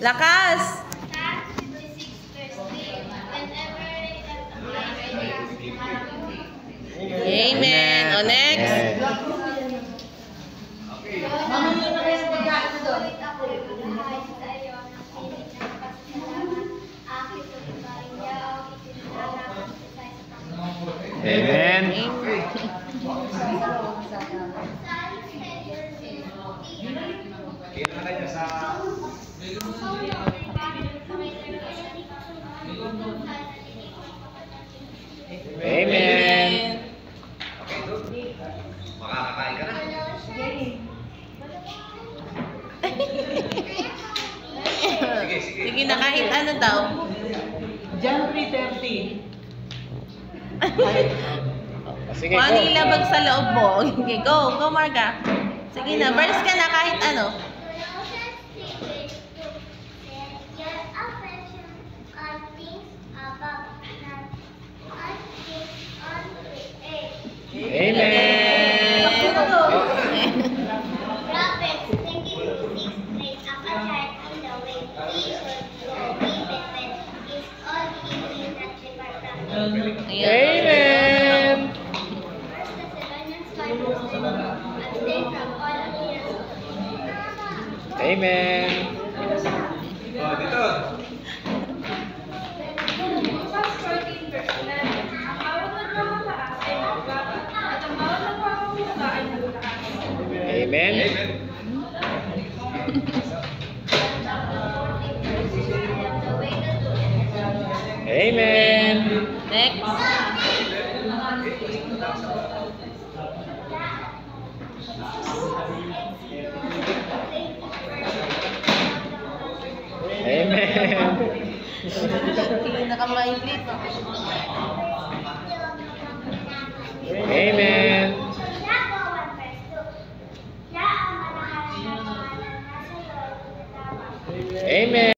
Lakas! Amen. O, next. Amen. Amen. Makakakain ka na. Sige na, kahit ano daw. John 3:30. Sige, Kung ano go. ilabag sa loob mo. Okay, go. Go, Marga. Sige na, verse ka na kahit ano. Amen. Amen. Oh, dito. Amen. Amen. Next. Amen. Pinakamainglit. Amen. Amen.